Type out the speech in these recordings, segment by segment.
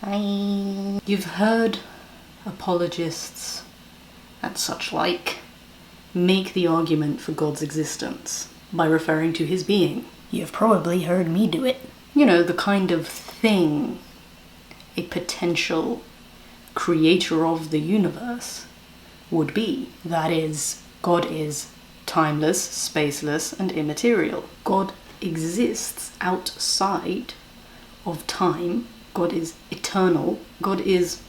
Hi. You've heard apologists and such like make the argument for God's existence by referring to his being. You've probably heard me do it. You know, the kind of thing a potential creator of the universe would be. That is, God is timeless, spaceless, and immaterial. God exists outside of time. God is eternal. God is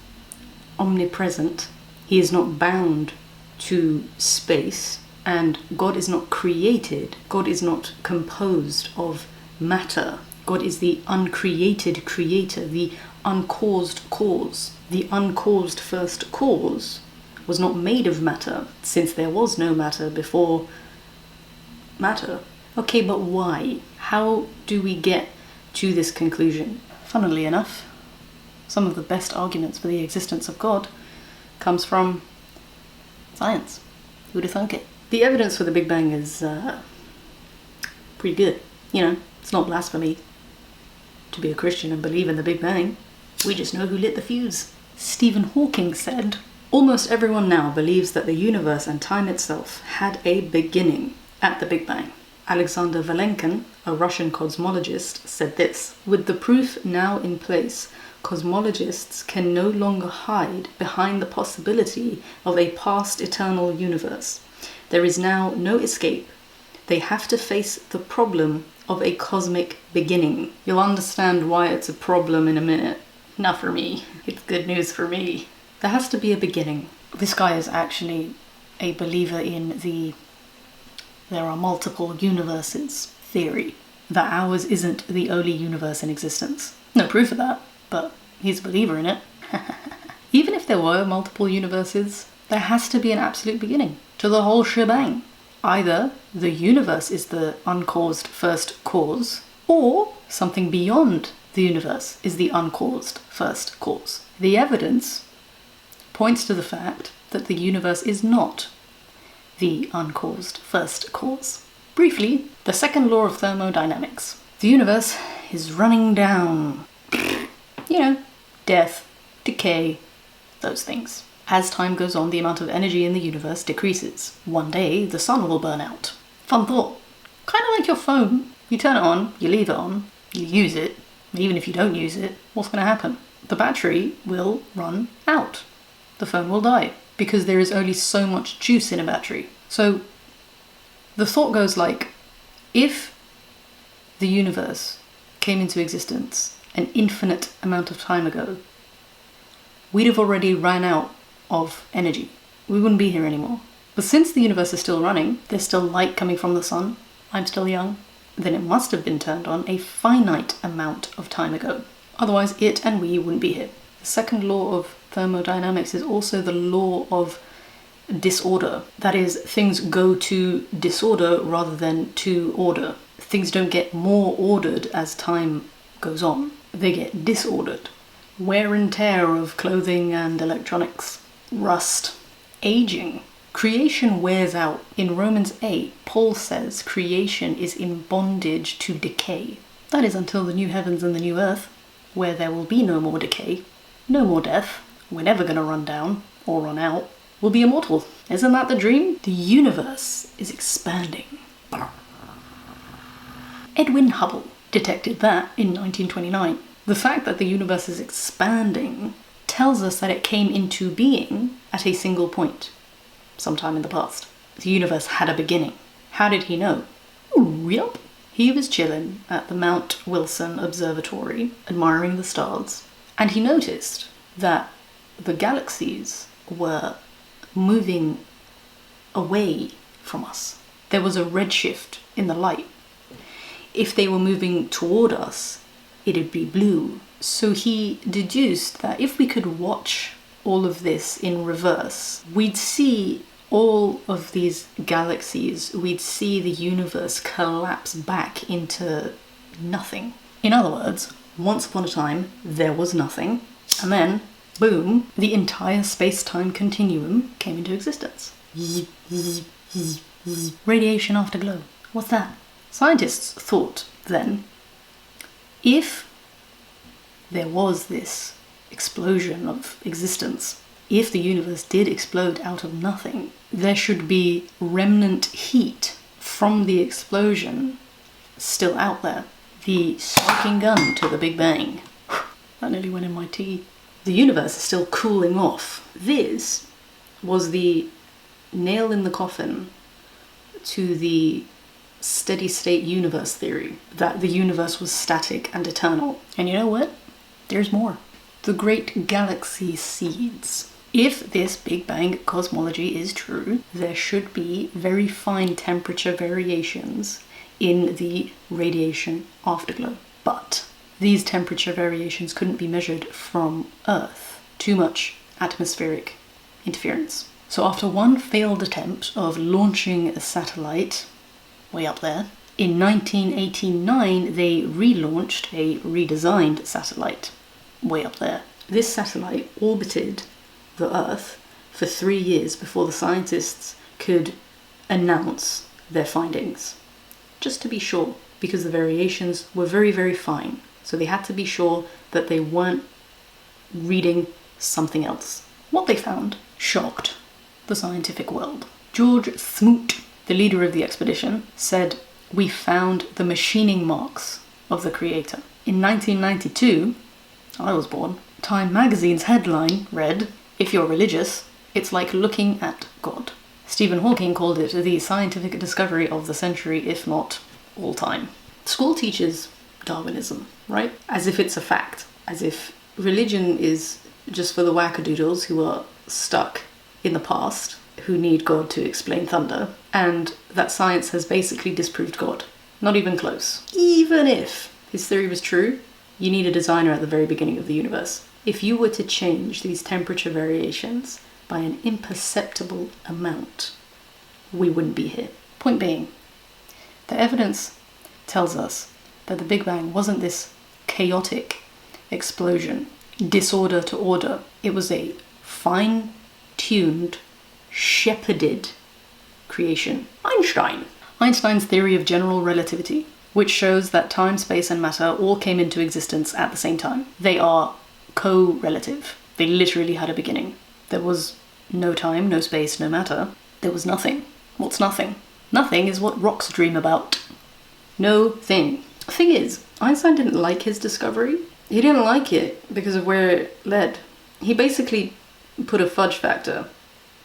omnipresent. He is not bound to space. And God is not created. God is not composed of matter. God is the uncreated creator, the uncaused cause. The uncaused first cause was not made of matter, since there was no matter before matter. Okay, but why? How do we get to this conclusion? Funnily enough, some of the best arguments for the existence of God comes from science. Who'd have thunk it? The evidence for the Big Bang is pretty good. You know, it's not blasphemy to be a Christian and believe in the Big Bang. We just know who lit the fuse. Stephen Hawking said, "Almost everyone now believes that the universe and time itself had a beginning at the Big Bang." Alexander Valenkin, a Russian cosmologist, said this: "With the proof now in place, cosmologists can no longer hide behind the possibility of a past eternal universe. There is now no escape. They have to face the problem of a cosmic beginning." You'll understand why it's a problem in a minute. Not for me. It's good news for me. There has to be a beginning. This guy is actually a believer in the there are multiple universes theory, that ours isn't the only universe in existence. No proof of that, but he's a believer in it. Even if there were multiple universes, there has to be an absolute beginning to the whole shebang. Either the universe is the uncaused first cause, or something beyond the universe is the uncaused first cause. The evidence points to the fact that the universe is not the uncaused first cause. Briefly, the second law of thermodynamics. The universe is running down. You know, death, decay, those things. As time goes on, the amount of energy in the universe decreases. One day, the sun will burn out. Fun thought. Kind of like your phone. You turn it on, you leave it on, you use it. Even if you don't use it, what's going to happen? The battery will run out. The phone will die, because there is only so much juice in a battery. So the thought goes like, if the universe came into existence an infinite amount of time ago, we'd have already ran out of energy. We wouldn't be here anymore. But since the universe is still running, there's still light coming from the sun, I'm still young, then it must have been turned on a finite amount of time ago. Otherwise, it and we wouldn't be here. The second law of thermodynamics is also the law of disorder. That is, things go to disorder rather than to order. Things don't get more ordered as time goes on. They get disordered. Wear and tear of clothing and electronics. Rust. Aging. Creation wears out. In Romans 8, Paul says creation is in bondage to decay. That is until the new heavens and the new earth, where there will be no more decay, no more death, we're never going to run down or run out, we'll be immortal. Isn't that the dream? The universe is expanding. Edwin Hubble detected that in 1929. The fact that the universe is expanding tells us that it came into being at a single point, sometime in the past. The universe had a beginning. How did he know? Yep. He was chilling at the Mount Wilson Observatory, admiring the stars, and he noticed that the galaxies were moving away from us. There was a redshift in the light. If they were moving toward us, it'd be blue. So he deduced that if we could watch all of this in reverse, we'd see all of these galaxies, we'd see the universe collapse back into nothing. In other words, once upon a time, there was nothing, and then, boom, the entire space-time continuum came into existence. Radiation afterglow. What's that? Scientists thought then, if there was this explosion of existence. If the universe did explode out of nothing, there should be remnant heat from the explosion still out there. The smoking gun to the Big Bang. That nearly went in my tea. The universe is still cooling off. This was the nail in the coffin to the steady state universe theory, that the universe was static and eternal. And you know what? There's more. The great galaxy seeds. If this Big Bang cosmology is true, there should be very fine temperature variations in the radiation afterglow. But these temperature variations couldn't be measured from Earth. Too much atmospheric interference. So after one failed attempt of launching a satellite way up there, in 1989 they relaunched a redesigned satellite way up there. This satellite orbited the Earth for 3 years before the scientists could announce their findings. Just to be sure, because the variations were very, very fine. So they had to be sure that they weren't reading something else. What they found shocked the scientific world. George Smoot, the leader of the expedition, said, "We found the machining marks of the Creator." In 1992, I was born, Time magazine's headline read, "If you're religious, it's like looking at God." Stephen Hawking called it the scientific discovery of the century, if not all time. School teaches Darwinism, right? As if it's a fact. As if religion is just for the wackadoodles who are stuck in the past, who need God to explain thunder, and that science has basically disproved God. Not even close. Even if his theory was true, you need a designer at the very beginning of the universe. If you were to change these temperature variations by an imperceptible amount, we wouldn't be here. Point being, the evidence tells us that the Big Bang wasn't this chaotic explosion, disorder to order. It was a fine-tuned, shepherded creation. Einstein's theory of general relativity, which shows that time, space, and matter all came into existence at the same time. They are co-relative. They literally had a beginning. There was no time, no space, no matter. There was nothing. What's nothing? Nothing is what rocks dream about. No thing. The thing is, Einstein didn't like his discovery. He didn't like it because of where it led. He basically put a fudge factor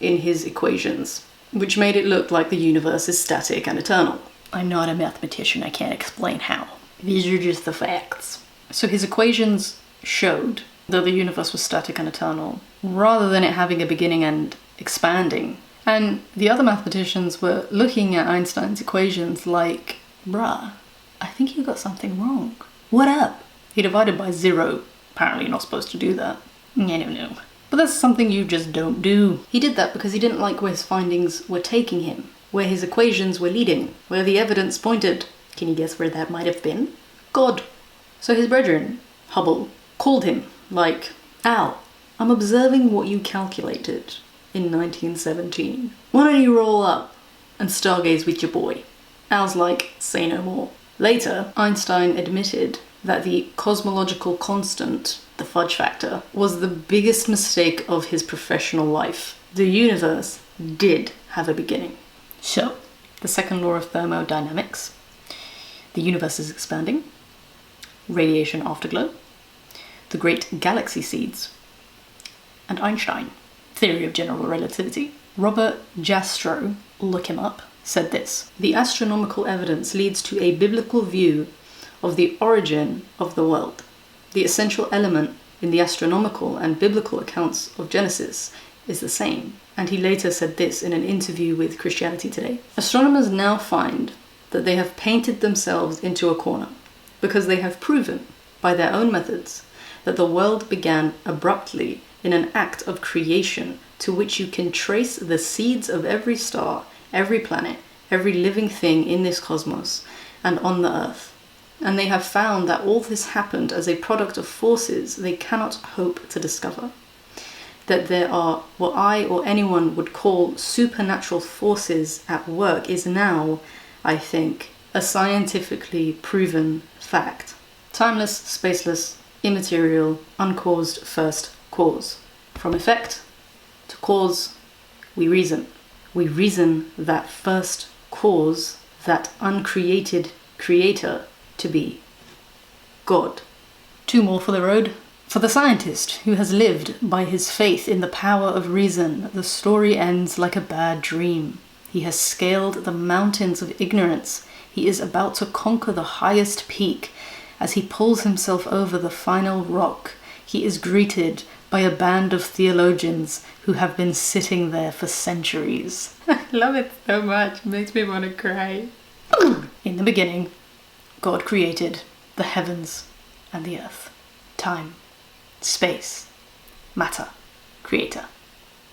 in his equations, which made it look like the universe is static and eternal. I'm not a mathematician, I can't explain how. These are just the facts. So his equations showed that the universe was static and eternal, rather than it having a beginning and expanding. And the other mathematicians were looking at Einstein's equations like, bruh, I think you got something wrong. What up? He divided by 0. Apparently you're not supposed to do that. No. But that's something you just don't do. He did that because he didn't like where his findings were taking him, where his equations were leading, where the evidence pointed. Can you guess where that might have been? God. So his brethren, Hubble, called him, like, Al, I'm observing what you calculated in 1917. Why don't you roll up and stargaze with your boy? Al's like, say no more. Later, Einstein admitted that the cosmological constant, the fudge factor, was the biggest mistake of his professional life. The universe did have a beginning. So, the second law of thermodynamics, the universe is expanding, radiation afterglow, the great galaxy seeds, and Einstein, theory of general relativity. Robert Jastrow, look him up, said this: "The astronomical evidence leads to a biblical view of the origin of the world. The essential element in the astronomical and biblical accounts of Genesis is the same." And he later said this in an interview with Christianity Today: "Astronomers now find that they have painted themselves into a corner because they have proven, by their own methods, that the world began abruptly in an act of creation to which you can trace the seeds of every star, every planet, every living thing in this cosmos and on the earth. And they have found that all this happened as a product of forces they cannot hope to discover. That there are what I or anyone would call supernatural forces at work is now, I think, a scientifically proven fact. Timeless, spaceless, immaterial, uncaused first cause. From effect to cause, we reason. We reason that first cause, that uncreated creator, to be God. 2 more for the road. For the scientist who has lived by his faith in the power of reason, the story ends like a bad dream. He has scaled the mountains of ignorance. He is about to conquer the highest peak. As he pulls himself over the final rock, he is greeted by a band of theologians who have been sitting there for centuries. I love it so much. It makes me want to cry. In the beginning, God created the heavens and the earth. Time, space, matter, creator.